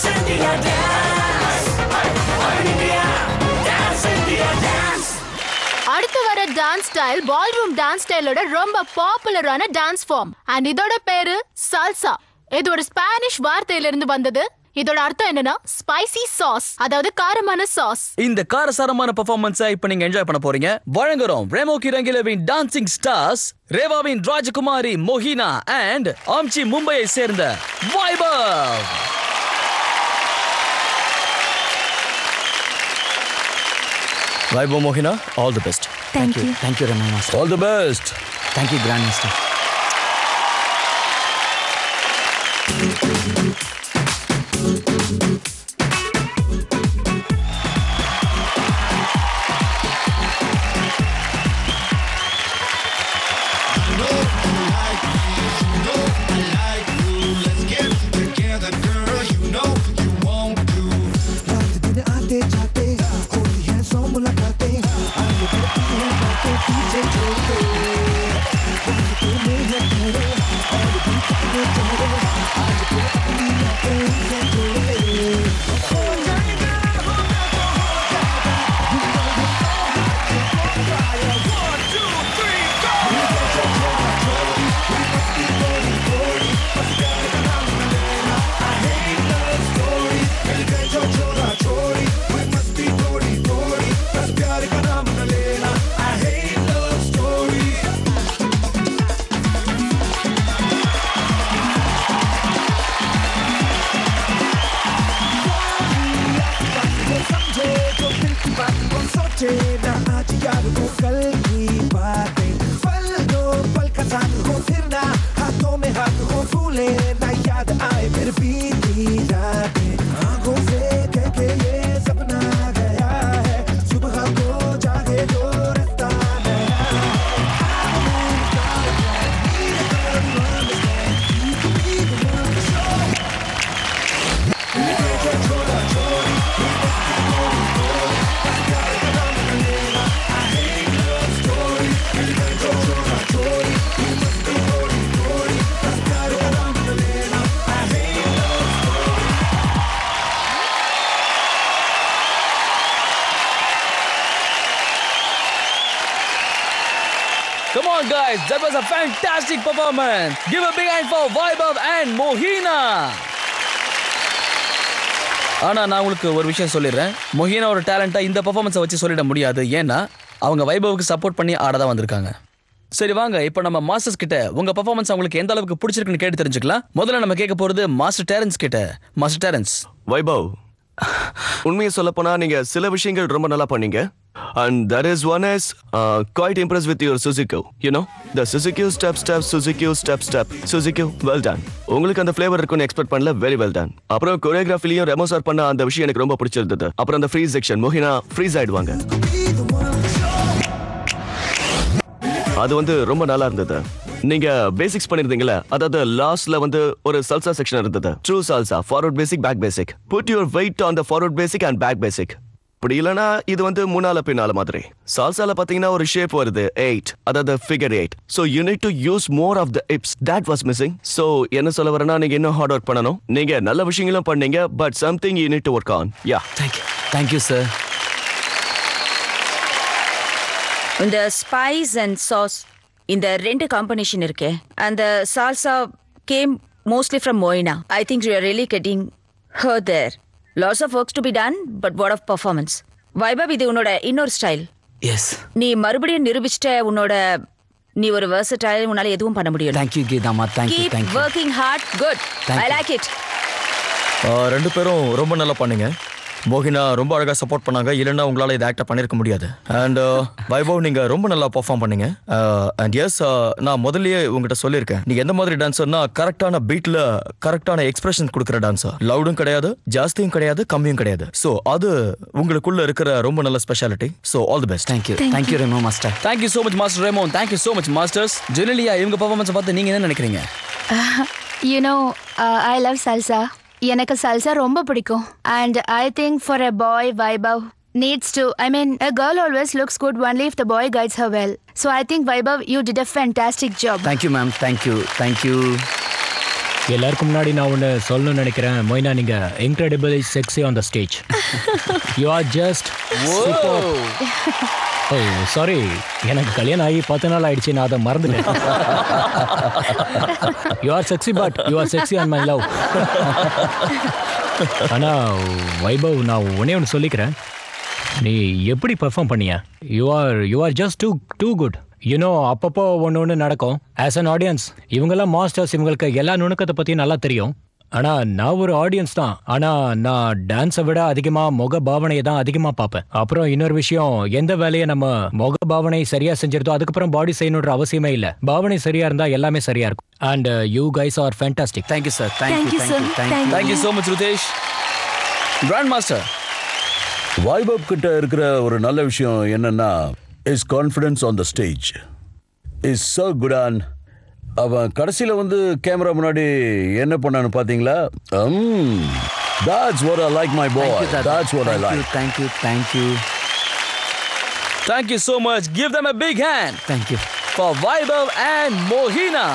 Dance India dance. India dance India dance. அடுத்து வர dance style ballroom dance ஸ்டைலோட ரொம்ப பாப்புலரான டான்ஸ் ஃபார்ம் அண்ட் இதோட பேரு சால்சா. இது ஒரு ஸ்பானிஷ் வார்த்தையில இருந்து வந்தது. இதோட அர்த்தம் என்னன்னா ஸ்பைசி சாஸ், அதாவது காரமான சாஸ். இந்த காரசாரமான பெர்ஃபார்மன்ஸை இப்ப நீங்க என்ஜாய் பண்ண போறீங்க. வழங்குறோம் ரெமோ கிரங்கிலவின் டான்சிங் ஸ்டார்ஸ், ரேவாவின் ராஜகுமாரி மோஹினா அண்ட் ஆம்ச்சி மும்பையை சேர்ந்த Vaibhav. Vaibhav, Mohina, all the best. Thank you. Thank you, Rama Master. All the best. Thank you, Grand Master. Come on guys, that was a fantastic performance. Give a big hand for Vaibhav and Mohina. ஆனா நான் உங்களுக்கு ஒரு விஷயம் சொல்லிடுறேன். மொஹினா ஒரு டேலண்டா இந்த பெர்ஃபார்மன்ஸை வச்சு சொல்லிட முடியாது. ஏன்னா அவங்க வைபவுக்கு சப்போர்ட் பண்ணி ஆடதான் வந்திருக்காங்க. சரி வாங்க, இப்போ நம்ம மாஸ்டர்ஸ் கிட்ட உங்க பெர்ஃபார்மன்ஸ் அவங்களுக்கு எந்த அளவுக்கு பிடிச்சிருக்குன்னு கேட்டு தெரிஞ்சுக்கலாம். முதல்ல நம்ம கேட்க போறது மாஸ்டர் டெரன்ஸ் கிட்ட. Master Terence. வைபவ், உண்மையை சொல்ல போனா நீங்க சில விஷயங்கள் ரொம்ப நல்லா பண்ணீங்க. And that is one is quite impressed with your Suzuki. You know, the Suzuki step, Suzuki step. Suzuki, well done. உங்களுக்கு அந்த ஃப்ளேவர் இருக்குன்னு எக்ஸ்பெக்ட் பண்ணல, வெரி வெல் டன். அப்புறம் கோரியோகிராஃபிலையும் ரெமோ சார் பண்ண அந்த விஷயம் எனக்கு ரொம்ப பிடிச்சிருந்தது. அப்புறம் அந்த ஃப்ரீஸ் செக்ஷன், மோஹினா ஃப்ரீஸ் ஆயிடுவாங்க, அது வந்து ரொம்ப நல்லா இருந்தது. நீங்க பேசிக்ஸ் பண்ணிருந்தீங்களா, அதாவது லாஸ்ட்ல வந்து ஒரு சல்சா செக்ஷன் இருந்தது. True salsa, forward basic, back basic. Put your weight on the forward basic and back basic. அப்படி இல்லனா இது வந்து முன்னால பின்னால மாதிரி. சால்சால பாத்தீங்கன்னா ஒரு ஷேப் வருது 8, அதாவது figure 8. So you need to use more of the hips. That was missing. So என்ன சொல்ல வரேன்னா நீங்க இன்னும் ஹார்ட் ஒர்க் பண்ணணும். நீங்க நல்ல விஷயங்களும் பண்ணீங்க, but something you need to work on. Yeah. Thank you, sir. இந்த ஸ்பைஸ் அண்ட் சாஸ், இந்த ரெண்டு காம்பினேஷன் இருக்கே, அந்த சால்சா கேம் மோஸ்ட்லி ஃப்ரம் மோயினா. I think you are really getting her there. Lots of works to be done, but what of performance? Vaibhav, இது உன்னோட இன்னொரு style. Yes. நீ மறுபடியும் நிரூபிச்சிட்ட உன்னோட, நீ ஒரு versatile, உன்னால எதுவும் பண்ண முடியும். Thank you, Geethamma. Thank you. Keep working hard. Good. I like it. ரெண்டு பேரும் ரொம்ப நல்லா பண்ணீங்க. மோஹினா ரொம்ப அழகாக சப்போர்ட் பண்ணாங்க, இல்லைன்னா உங்களால் இதை ஆக்டாக பண்ணியிருக்க முடியாது. அண்ட் வைபவ் நீங்கள் ரொம்ப நல்லா பர்ஃபார்ம் பண்ணீங்க. அண்ட் எஸ், நான் முதல்லயே உங்கள்கிட்ட சொல்லியிருக்கேன், நீங்கள் எந்த மாதிரி டான்ஸர்னா கரெக்டான பீட்டில் கரெக்டான எக்ஸ்பிரஷன் கொடுக்குற டான்ஸர். லவுடும் கிடையாது, ஜாஸ்தியும் கிடையாது, கம்மியும் கிடையாது. ஸோ அது உங்களுக்குள்ள இருக்கிற ரொம்ப நல்ல speciality. So all the best. Thank you Remo master. Thank you so much master Remo. Thank you so much masters. Genelia, இவங்க பர்ஃபார்மன்ஸை பார்த்து நீங்கள் என்ன நினைக்கிறீங்க? You know, I love salsa. எனக்கு salsa ரொம்ப பிடிக்கும். And I think for a boy, Vaibhav needs to, I mean, a girl always looks good only if the boy guides her well. So I think Vaibhav, you did a fantastic job. Thank you, ma'am. Thank you. எல்லாருக்கும் முன்னாடி நான் ஒன்று சொல்லணும்னு நினைக்கிறேன். மொய்னா, நீங்க incredibly sexy on the stage. You are just super. Oh sorry, எனக்கு கல்யாணம் ஆகி 10 நாள் ஆயிடுச்சு, நான் அதை மறந்துட்டேன். You are sexy but you are sexy on my love. ஆனா வைபவ், நான் ஒன்று சொல்லிக்கிறேன். நீ எப்படி பெர்ஃபார்ம் பண்ணியா? You are just too good. You know, அப்பப்போ ஒன்று நடக்கும். ஆஸ் அன் ஆடியன்ஸ், இவங்கெல்லாம் மாஸ்டர்ஸ், இவங்களுக்கு எல்லா நுணுக்கத்தை பற்றி நல்லா தெரியும். ஆனால் நான் ஒரு ஆடியன்ஸ் தான். ஆனால் நான் டான்ஸை விட அதிகமாக முக பாவனையை தான் அதிகமாக பார்ப்பேன். அப்புறம் இன்னொரு விஷயம், எந்த வேலையை நம்ம முக பாவனை சரியாக செஞ்சிருந்தோ அதுக்கப்புறம் பாடி செய்யணுன்ற அவசியமே இல்லை. பாவனை சரியாக இருந்தால் எல்லாமே சரியாக இருக்கும். And you guys are fantastic. Thank you sir. Thank you thank you so much Rutesh. Grand master, Vaibhav கிட்ட இருக்கிற ஒரு நல்ல விஷயம் என்னன்னா, is confidence on the stage is so good on. அவன் கடைசியில் வந்து கேமரா முன்னாடி என்ன பண்ணான்னு பார்த்தீங்களா? That's what I like, my boy. That's what I like. Thank you. Thank you so much. Give them a big hand. Thank you. For Vaibhav and Mohina.